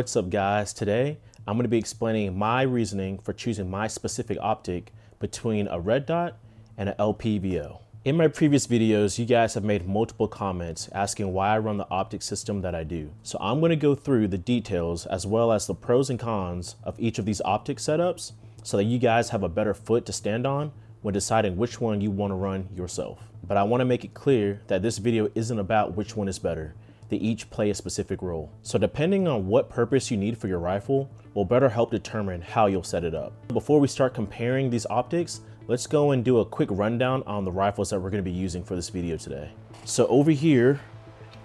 What's up guys? Today I'm going to be explaining my reasoning for choosing my specific optic between a red dot and an LPVO. In my previous videos, you guys have made multiple comments asking why I run the optic system that I do. So I'm going to go through the details as well as the pros and cons of each of these optic setups so that you guys have a better foot to stand on when deciding which one you want to run yourself. But I want to make it clear that this video isn't about which one is better. They each play a specific role. So depending on what purpose you need for your rifle will better help determine how you'll set it up. Before we start comparing these optics, let's go and do a quick rundown on the rifles that we're going to be using for this video today. So over here,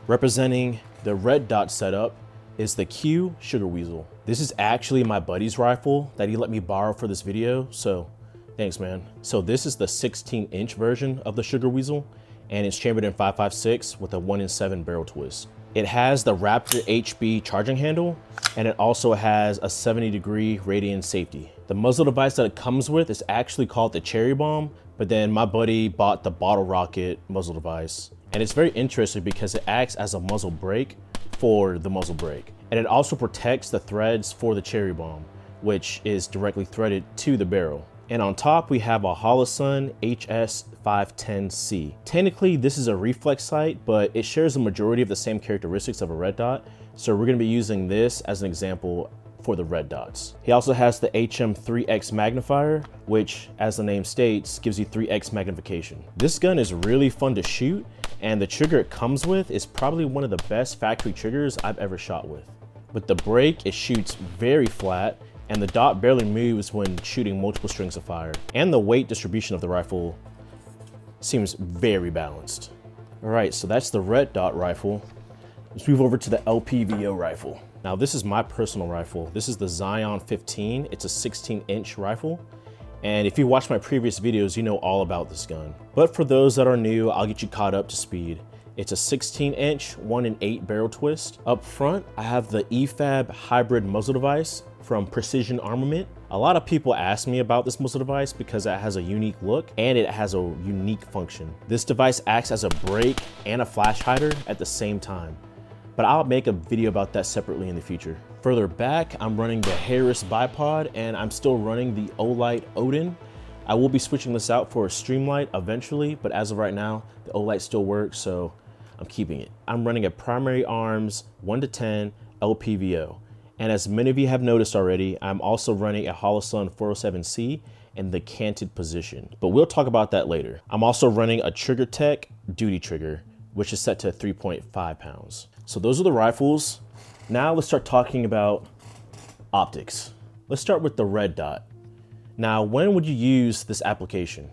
representing the red dot setup, is the Q Sugar Weasel. This is actually my buddy's rifle that he let me borrow for this video, so thanks man. So this is the 16-inch version of the Sugar Weasel, and it's chambered in 5.56 with a 1-in-7 barrel twist. It has the Raptor HB charging handle, and it also has a 70-degree radian safety. The muzzle device that it comes with is actually called the Cherry Bomb, but then my buddy bought the Bottle Rocket muzzle device. And it's very interesting because it acts as a muzzle brake for the muzzle brake. And it also protects the threads for the Cherry Bomb, which is directly threaded to the barrel. And on top, we have a Holosun HS510C. Technically, this is a reflex sight, but it shares the majority of the same characteristics of a red dot. So we're gonna be using this as an example for the red dots. He also has the HM3X magnifier, which, as the name states, gives you 3X magnification. This gun is really fun to shoot, and the trigger it comes with is probably one of the best factory triggers I've ever shot with. With the brake, it shoots very flat, and the dot barely moves when shooting multiple strings of fire. And the weight distribution of the rifle seems very balanced. All right, so that's the red dot rifle. Let's move over to the LPVO rifle. Now this is my personal rifle. This is the Zion 15. It's a 16-inch rifle. And if you watch my previous videos, you know all about this gun. But for those that are new, I'll get you caught up to speed. It's a 16-inch 1-in-8 barrel twist. Up front, I have the EFAB hybrid muzzle device from Precision Armament. A lot of people ask me about this muzzle device because it has a unique look and it has a unique function. This device acts as a brake and a flash hider at the same time, but I'll make a video about that separately in the future. Further back, I'm running the Harris bipod and I'm still running the Olight Odin. I will be switching this out for a Streamlight eventually, but as of right now, the Olight still works, so I'm keeping it. I'm running a primary arms 1-10 LPVO. And as many of you have noticed already, I'm also running a Holosun 407C in the canted position, but we'll talk about that later. I'm also running a Trigger Tech duty trigger, which is set to 3.5 pounds. So those are the rifles. Now let's start talking about optics. Let's start with the red dot. Now, when would you use this application?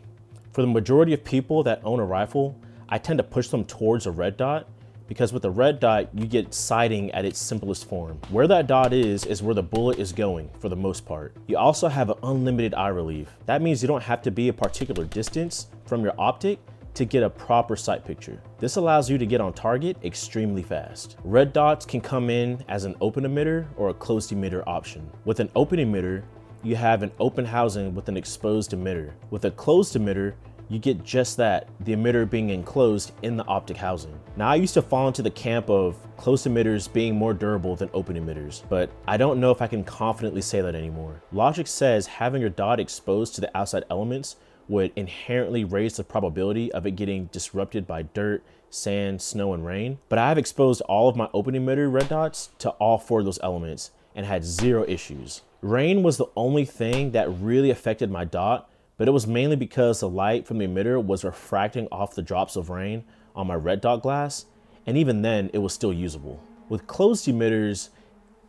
For the majority of people that own a rifle, I tend to push them towards a red dot because with a red dot, you get sighting at its simplest form. Where that dot is where the bullet is going for the most part. You also have an unlimited eye relief. That means you don't have to be a particular distance from your optic to get a proper sight picture. This allows you to get on target extremely fast. Red dots can come in as an open emitter or a closed emitter option. With an open emitter, you have an open housing with an exposed emitter. With a closed emitter, you get just that, the emitter being enclosed in the optic housing. Now, I used to fall into the camp of closed emitters being more durable than open emitters, but I don't know if I can confidently say that anymore. Logic says having your dot exposed to the outside elements would inherently raise the probability of it getting disrupted by dirt, sand, snow, and rain. But I have exposed all of my open emitter red dots to all 4 of those elements and had 0 issues. Rain was the only thing that really affected my dot, but it was mainly because the light from the emitter was refracting off the drops of rain on my red dot glass, and even then it was still usable. With closed emitters,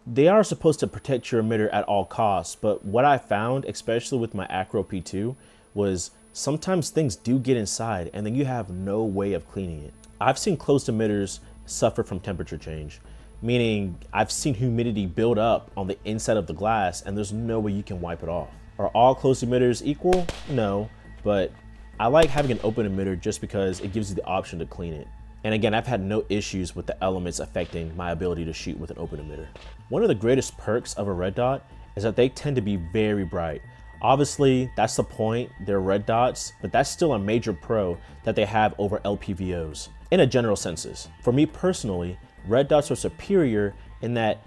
they are supposed to protect your emitter at all costs, but what I found, especially with my Acro P2, was sometimes things do get inside and then you have no way of cleaning it. I've seen closed emitters suffer from temperature change, meaning I've seen humidity build up on the inside of the glass and there's no way you can wipe it off. Are all closed emitters equal? No, but I like having an open emitter just because it gives you the option to clean it. And again, I've had no issues with the elements affecting my ability to shoot with an open emitter. One of the greatest perks of a red dot is that they tend to be very bright. Obviously, that's the point, they're red dots, but that's still a major pro that they have over LPVOs in a general census. For me personally, red dots are superior in that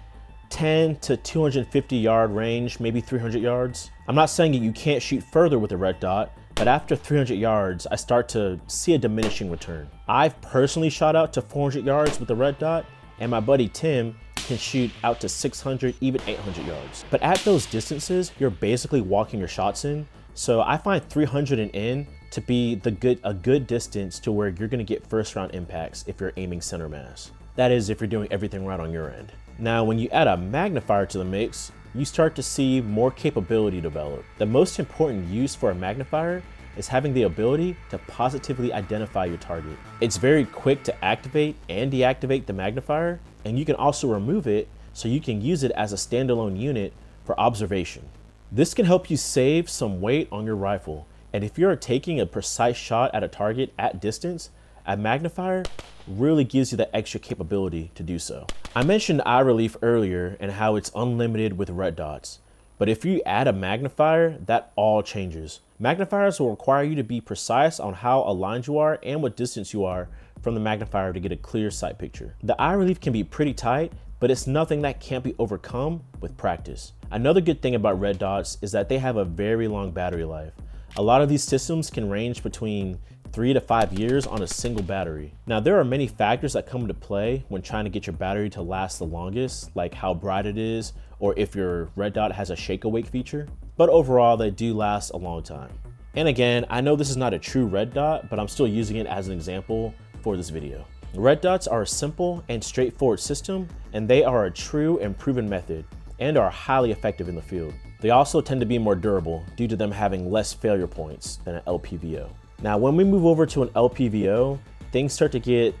10 to 250 yard range, maybe 300 yards. I'm not saying that you can't shoot further with a red dot, but after 300 yards, I start to see a diminishing return. I've personally shot out to 400 yards with the red dot, and my buddy Tim can shoot out to 600, even 800 yards. But at those distances, you're basically walking your shots in. So I find 300 and in to be a good distance to where you're gonna get first round impacts if you're aiming center mass. That is, if you're doing everything right on your end. Now, when you add a magnifier to the mix, you start to see more capability develop. The most important use for a magnifier is having the ability to positively identify your target. It's very quick to activate and deactivate the magnifier, and you can also remove it so you can use it as a standalone unit for observation. This can help you save some weight on your rifle, and if you're taking a precise shot at a target at distance, a magnifier really gives you that extra capability to do so. I mentioned eye relief earlier and how it's unlimited with red dots, but if you add a magnifier, that all changes. Magnifiers will require you to be precise on how aligned you are and what distance you are from the magnifier to get a clear sight picture. The eye relief can be pretty tight, but it's nothing that can't be overcome with practice. Another good thing about red dots is that they have a very long battery life. A lot of these systems can range between 3 to 5 years on a single battery. Now, there are many factors that come into play when trying to get your battery to last the longest, like how bright it is, or if your red dot has a shake awake feature. But overall, they do last a long time. And again, I know this is not a true red dot, but I'm still using it as an example for this video. Red dots are a simple and straightforward system, and they are a true and proven method, and are highly effective in the field. They also tend to be more durable due to them having less failure points than an LPVO. Now, when we move over to an LPVO, things start to get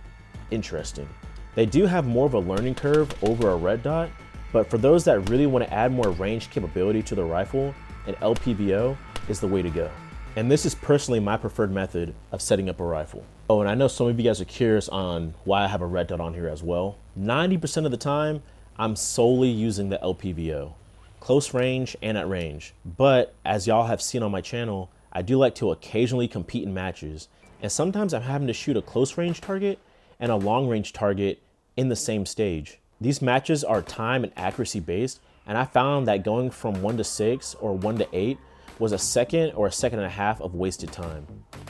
interesting. They do have more of a learning curve over a red dot, but for those that really want to add more range capability to their rifle, an LPVO is the way to go. And this is personally my preferred method of setting up a rifle. Oh, and I know some of you guys are curious on why I have a red dot on here as well. 90% of the time, I'm solely using the LPVO, close range and at range. But as y'all have seen on my channel, I do like to occasionally compete in matches, and sometimes I'm having to shoot a close range target and a long range target in the same stage. These matches are time and accuracy based, and I found that going from 1 to 6 or 1 to 8 was a second or a second and a half of wasted time.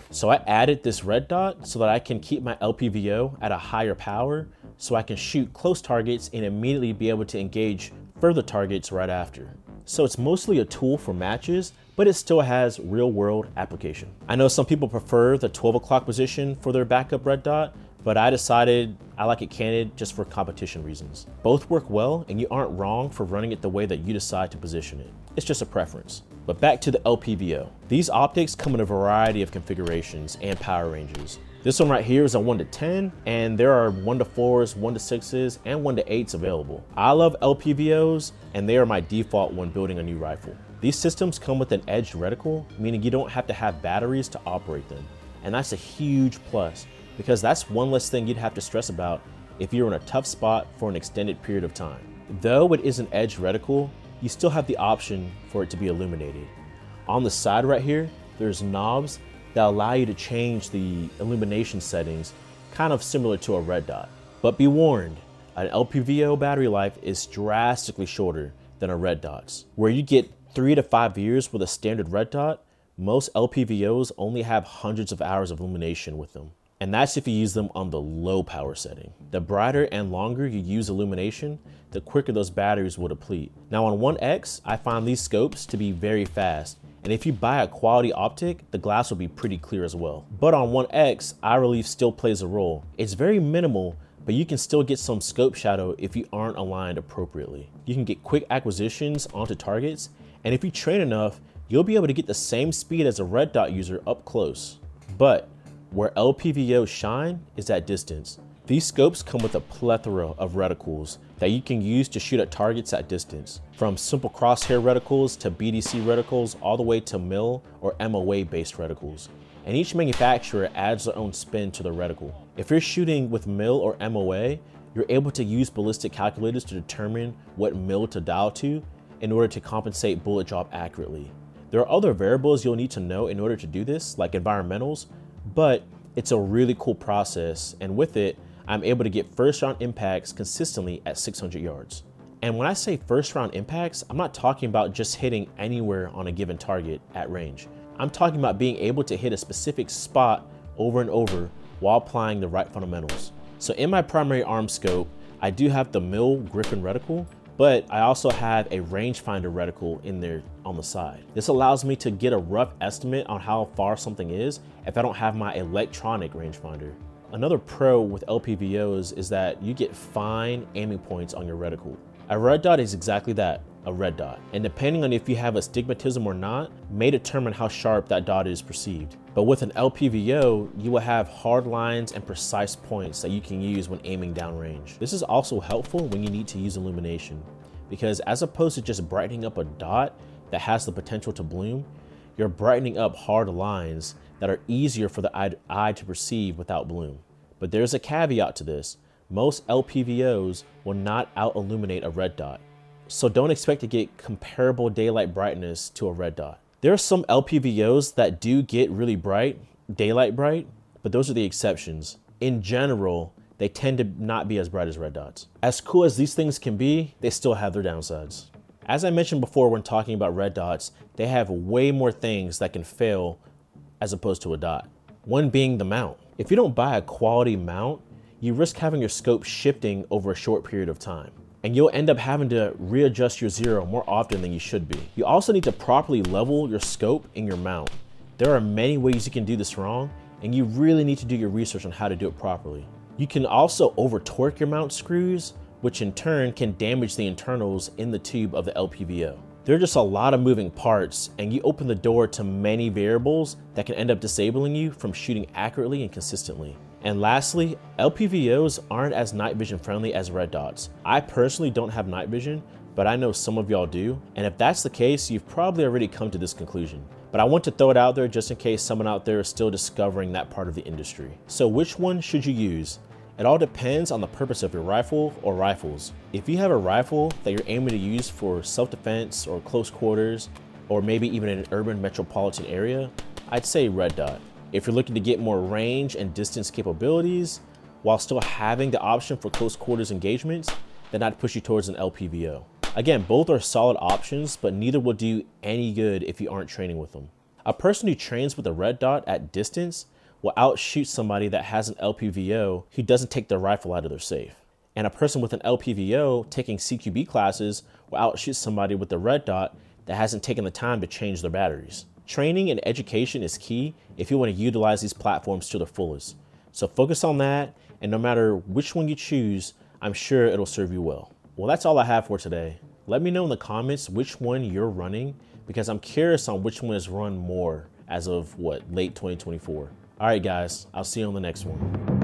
So I added this red dot so that I can keep my LPVO at a higher power so I can shoot close targets and immediately be able to engage further targets right after. So it's mostly a tool for matches, but it still has real world application. I know some people prefer the 12 o'clock position for their backup red dot, but I decided I like it canted just for competition reasons. Both work well, and you aren't wrong for running it the way that you decide to position it. It's just a preference. But back to the LPVO. These optics come in a variety of configurations and power ranges. This one right here is a 1 to 10, and there are 1 to 4s, 1 to 6s, and 1 to 8s available. I love LPVOs, and they are my default when building a new rifle. These systems come with an edged reticle, meaning you don't have to have batteries to operate them. And that's a huge plus, because that's one less thing you'd have to stress about if you're in a tough spot for an extended period of time. Though it is an edged reticle, you still have the option for it to be illuminated. On the side right here, there's knobs that allow you to change the illumination settings, kind of similar to a red dot. But be warned, an LPVO battery life is drastically shorter than a red dot's. Where you get 3 to 5 years with a standard red dot, most LPVOs only have hundreds of hours of illumination with them. And that's if you use them on the low power setting. The brighter and longer you use illumination, the quicker those batteries will deplete. Now on 1X, I find these scopes to be very fast. And if you buy a quality optic, the glass will be pretty clear as well. But on 1X, eye relief still plays a role. It's very minimal, but you can still get some scope shadow if you aren't aligned appropriately. You can get quick acquisitions onto targets, and if you train enough, you'll be able to get the same speed as a red dot user up close. But where LPVOs shine is at distance. These scopes come with a plethora of reticles that you can use to shoot at targets at distance, from simple crosshair reticles to BDC reticles all the way to mil or MOA based reticles. And each manufacturer adds their own spin to the reticle. If you're shooting with mil or MOA, you're able to use ballistic calculators to determine what mil to dial to in order to compensate bullet drop accurately. There are other variables you'll need to know in order to do this, like environmentals, but it's a really cool process, and with it, I'm able to get first round impacts consistently at 600 yards. And when I say first round impacts, I'm not talking about just hitting anywhere on a given target at range. I'm talking about being able to hit a specific spot over and over while applying the right fundamentals. So in my primary arm scope, I do have the Mill Griffin reticle, but I also have a rangefinder reticle in there on the side. This allows me to get a rough estimate on how far something is if I don't have my electronic rangefinder. Another pro with LPVOs is that you get fine aiming points on your reticle. A red dot is exactly that, a red dot. And depending on if you have astigmatism or not, may determine how sharp that dot is perceived. But with an LPVO, you will have hard lines and precise points that you can use when aiming downrange. This is also helpful when you need to use illumination, because as opposed to just brightening up a dot that has the potential to bloom, you're brightening up hard lines that are easier for the eye to perceive without bloom. But there's a caveat to this. Most LPVOs will not out-illuminate a red dot, so don't expect to get comparable daylight brightness to a red dot. There are some LPVOs that do get really bright, daylight bright, but those are the exceptions. In general, they tend to not be as bright as red dots. As cool as these things can be, they still have their downsides. As I mentioned before when talking about red dots, they have way more things that can fail as opposed to a dot. One being the mount. If you don't buy a quality mount, you risk having your scope shifting over a short period of time, and you'll end up having to readjust your zero more often than you should be. You also need to properly level your scope in your mount. There are many ways you can do this wrong, and you really need to do your research on how to do it properly. You can also over torque your mount screws, which in turn can damage the internals in the tube of the LPVO. There are just a lot of moving parts, and you open the door to many variables that can end up disabling you from shooting accurately and consistently. And lastly, LPVOs aren't as night vision friendly as red dots. I personally don't have night vision, but I know some of y'all do. And if that's the case, you've probably already come to this conclusion. But I want to throw it out there just in case someone out there is still discovering that part of the industry. So which one should you use? It all depends on the purpose of your rifle or rifles. If you have a rifle that you're aiming to use for self-defense or close quarters, or maybe even in an urban metropolitan area, I'd say red dot. If you're looking to get more range and distance capabilities while still having the option for close quarters engagements, then I'd push you towards an LPVO. Again, both are solid options, but neither will do any good if you aren't training with them. A person who trains with a red dot at distance will outshoot somebody that has an LPVO who doesn't take their rifle out of their safe. And a person with an LPVO taking CQB classes will outshoot somebody with the red dot that hasn't taken the time to change their batteries. Training and education is key if you want to utilize these platforms to the fullest. So focus on that, and no matter which one you choose, I'm sure it'll serve you well. Well, that's all I have for today. Let me know in the comments which one you're running, because I'm curious on which one is run more as of late 2024. All right, guys, I'll see you on the next one.